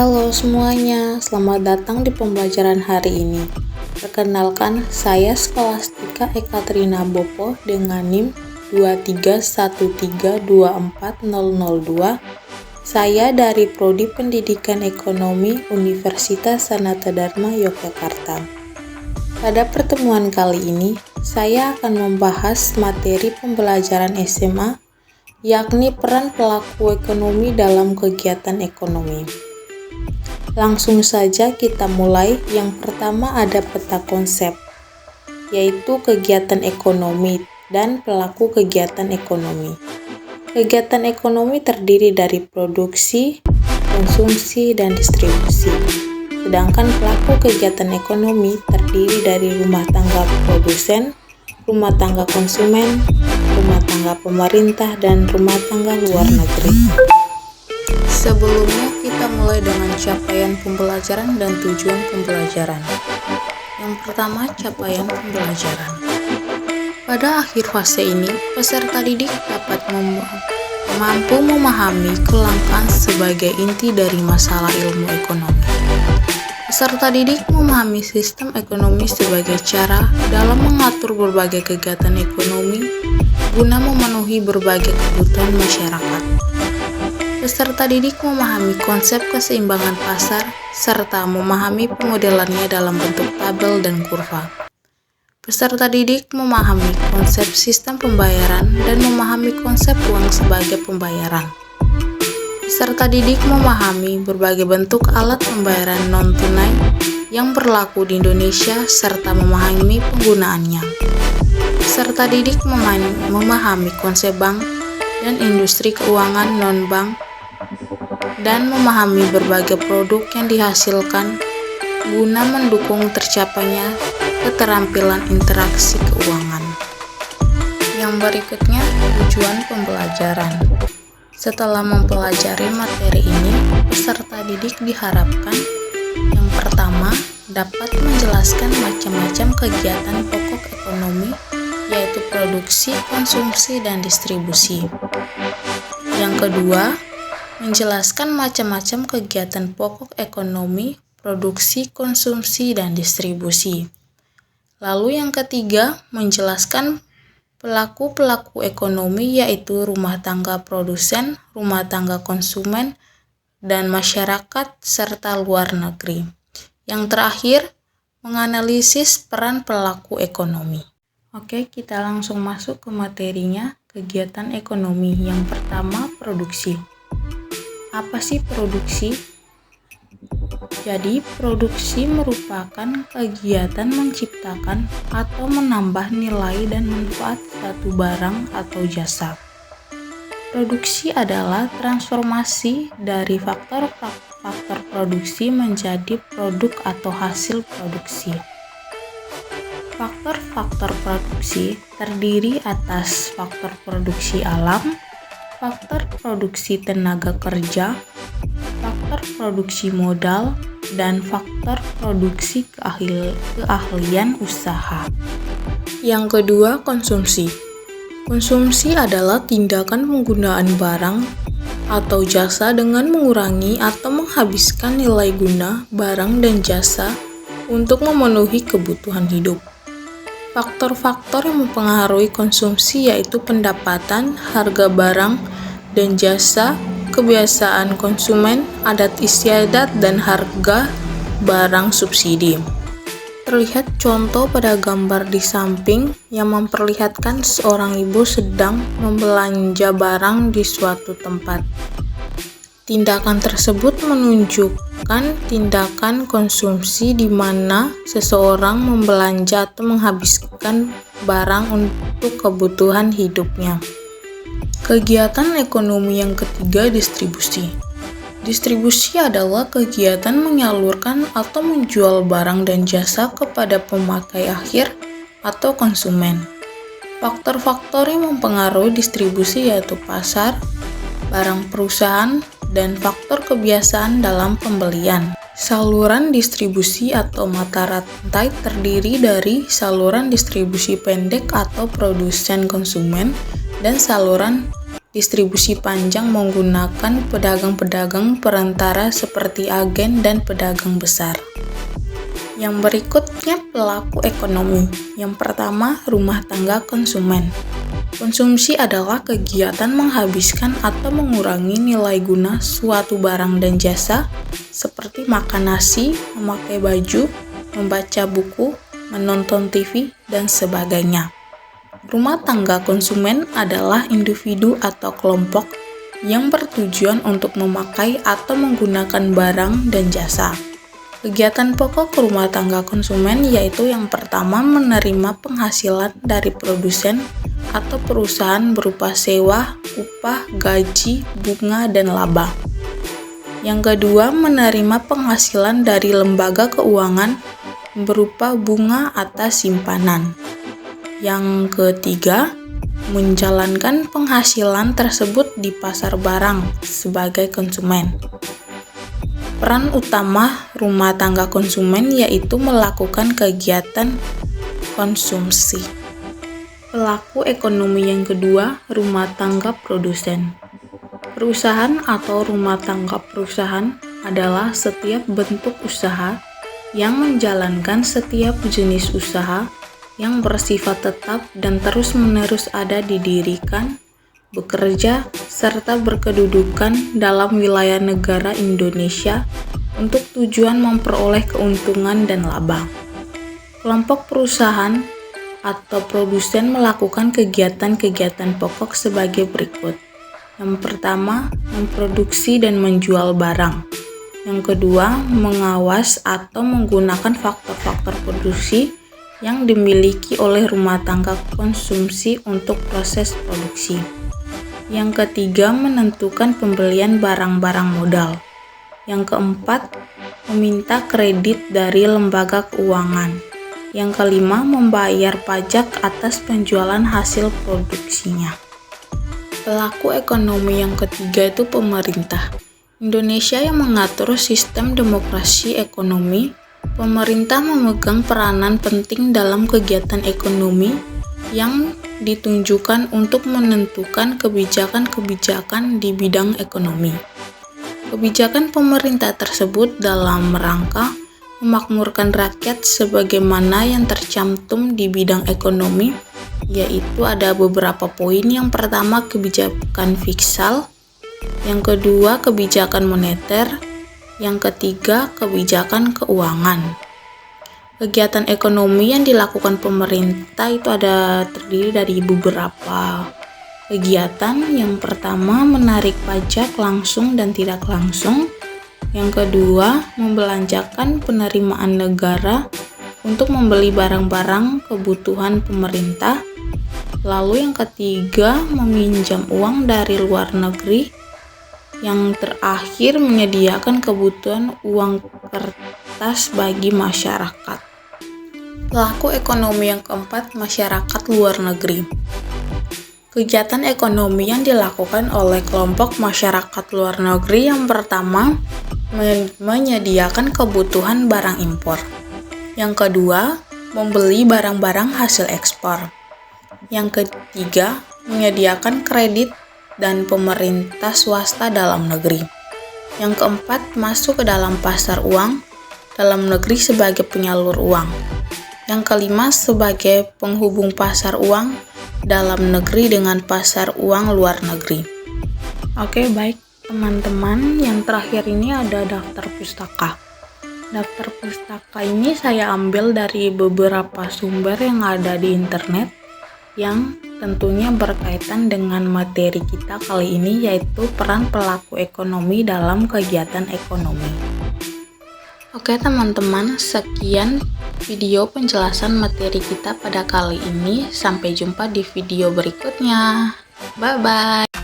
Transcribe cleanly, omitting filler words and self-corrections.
Halo semuanya, selamat datang di pembelajaran hari ini. Perkenalkan, saya Skolastika Ekaterina Bopo dengan NIM 231324002. Saya dari Prodi Pendidikan Ekonomi Universitas Sanata Dharma Yogyakarta. Pada pertemuan kali ini, saya akan membahas materi pembelajaran SMA, yakni peran pelaku ekonomi dalam kegiatan ekonomi. Langsung saja kita mulai. Yang pertama ada peta konsep, yaitu kegiatan ekonomi dan pelaku kegiatan ekonomi. Kegiatan ekonomi terdiri dari produksi, konsumsi, dan distribusi. Sedangkan pelaku kegiatan ekonomi terdiri dari rumah tangga produsen, rumah tangga konsumen, rumah tangga pemerintah, dan rumah tangga luar negeri. Sebelumnya kita mulai dengan capaian pembelajaran dan tujuan pembelajaran. Yang pertama, capaian pembelajaran. Pada akhir fase ini, peserta didik dapat mampu memahami kelangkaan sebagai inti dari masalah ilmu ekonomi. Peserta didik memahami sistem ekonomi sebagai cara dalam mengatur berbagai kegiatan ekonomi guna memenuhi berbagai kebutuhan masyarakat. Peserta didik memahami konsep keseimbangan pasar serta memahami pemodelannya dalam bentuk tabel dan kurva. Peserta didik memahami konsep sistem pembayaran dan memahami konsep uang sebagai pembayaran. Peserta didik memahami berbagai bentuk alat pembayaran non-tunai yang berlaku di Indonesia serta memahami penggunaannya. Peserta didik memahami konsep bank dan industri keuangan non-bank dan memahami berbagai produk yang dihasilkan guna mendukung tercapainya keterampilan interaksi keuangan. Yang berikutnya, tujuan pembelajaran. Setelah mempelajari materi ini, peserta didik diharapkan yang pertama dapat menjelaskan macam-macam kegiatan pokok ekonomi, yaitu produksi, konsumsi, dan distribusi. Yang kedua, menjelaskan macam-macam kegiatan pokok ekonomi, produksi, konsumsi, dan distribusi. Lalu yang ketiga, menjelaskan pelaku-pelaku ekonomi, yaitu rumah tangga produsen, rumah tangga konsumen, dan masyarakat, serta luar negeri. Yang terakhir, menganalisis peran pelaku ekonomi. Oke, kita langsung masuk ke materinya, kegiatan ekonomi. Yang pertama, produksi. Apa sih produksi? Jadi, produksi merupakan kegiatan menciptakan atau menambah nilai dan manfaat suatu barang atau jasa. Produksi adalah transformasi dari faktor produksi menjadi produk atau hasil produksi. Faktor-faktor produksi terdiri atas faktor produksi alam, faktor produksi tenaga kerja, faktor produksi modal, dan faktor produksi keahlian usaha. Yang kedua, konsumsi. Konsumsi adalah tindakan penggunaan barang atau jasa dengan mengurangi atau menghabiskan nilai guna barang dan jasa untuk memenuhi kebutuhan hidup. Faktor-faktor yang mempengaruhi konsumsi yaitu pendapatan, harga barang dan jasa, kebiasaan konsumen, adat istiadat, dan harga barang subsidi. Terlihat contoh pada gambar di samping yang memperlihatkan seorang ibu sedang membelanja barang di suatu tempat. Tindakan tersebut menunjukkan tindakan konsumsi di mana seseorang membelanja atau menghabiskan barang untuk kebutuhan hidupnya. Kegiatan ekonomi yang ketiga, distribusi. Distribusi adalah kegiatan menyalurkan atau menjual barang dan jasa kepada pemakai akhir atau konsumen. Faktor-faktor yang mempengaruhi distribusi yaitu pasar, barang perusahaan, dan faktor kebiasaan dalam pembelian. Saluran distribusi atau mata rantai terdiri dari saluran distribusi pendek atau produsen konsumen dan saluran distribusi panjang menggunakan pedagang-pedagang perantara seperti agen dan pedagang besar. Yang berikutnya pelaku ekonomi. Yang pertama, rumah tangga konsumen. Konsumsi adalah kegiatan menghabiskan atau mengurangi nilai guna suatu barang dan jasa seperti makan nasi, memakai baju, membaca buku, menonton TV, dan sebagainya. Rumah tangga konsumen adalah individu atau kelompok yang bertujuan untuk memakai atau menggunakan barang dan jasa. Kegiatan pokok rumah tangga konsumen yaitu yang pertama menerima penghasilan dari produsen atau perusahaan berupa sewa, upah, gaji, bunga, dan laba. Yang kedua, menerima penghasilan dari lembaga keuangan berupa bunga atas simpanan. Yang ketiga, menjalankan penghasilan tersebut di pasar barang sebagai konsumen. Peran utama rumah tangga konsumen yaitu melakukan kegiatan konsumsi. Pelaku ekonomi yang kedua, rumah tangga produsen. Perusahaan atau rumah tangga perusahaan adalah setiap bentuk usaha yang menjalankan setiap jenis usaha yang bersifat tetap dan terus-menerus ada didirikan, bekerja, serta berkedudukan dalam wilayah negara Indonesia untuk tujuan memperoleh keuntungan dan laba. Kelompok perusahaan atau produsen melakukan kegiatan-kegiatan pokok sebagai berikut. Yang pertama, memproduksi dan menjual barang. Yang kedua, mengawas atau menggunakan faktor-faktor produksi yang dimiliki oleh rumah tangga konsumsi untuk proses produksi. Yang ketiga, menentukan pembelian barang-barang modal. Yang keempat, meminta kredit dari lembaga keuangan. Yang kelima, membayar pajak atas penjualan hasil produksinya. Pelaku ekonomi yang ketiga itu pemerintah. Indonesia yang mengatur sistem demokrasi ekonomi, pemerintah memegang peranan penting dalam kegiatan ekonomi yang ditunjukkan untuk menentukan kebijakan-kebijakan di bidang ekonomi. Kebijakan pemerintah tersebut dalam rangka memakmurkan rakyat sebagaimana yang tercantum di bidang ekonomi, yaitu ada beberapa poin. Yang pertama, kebijakan fiskal, yang kedua, kebijakan moneter, yang ketiga, kebijakan keuangan. Kegiatan ekonomi yang dilakukan pemerintah itu terdiri dari beberapa kegiatan. Yang pertama, menarik pajak langsung dan tidak langsung. Yang kedua, membelanjakan penerimaan negara untuk membeli barang-barang kebutuhan pemerintah. Lalu yang ketiga, meminjam uang dari luar negeri. Yang terakhir, menyediakan kebutuhan uang kertas bagi masyarakat. Pelaku ekonomi yang keempat, masyarakat luar negeri. Kegiatan ekonomi yang dilakukan oleh kelompok masyarakat luar negeri yang pertama, menyediakan kebutuhan barang impor. Yang kedua, membeli barang-barang hasil ekspor. Yang ketiga, menyediakan kredit dan pemerintah swasta dalam negeri. Yang keempat, masuk ke dalam pasar uang dalam negeri sebagai penyalur uang. Yang kelima, sebagai penghubung pasar uang dalam negeri dengan pasar uang luar negeri. Oke, baik teman-teman, yang terakhir ini ada daftar pustaka. Daftar pustaka ini saya ambil dari beberapa sumber yang ada di internet yang tentunya berkaitan dengan materi kita kali ini, yaitu peran pelaku ekonomi dalam kegiatan ekonomi. Oke teman-teman, sekian video penjelasan materi kita pada kali ini. Sampai jumpa di video berikutnya. Bye-bye.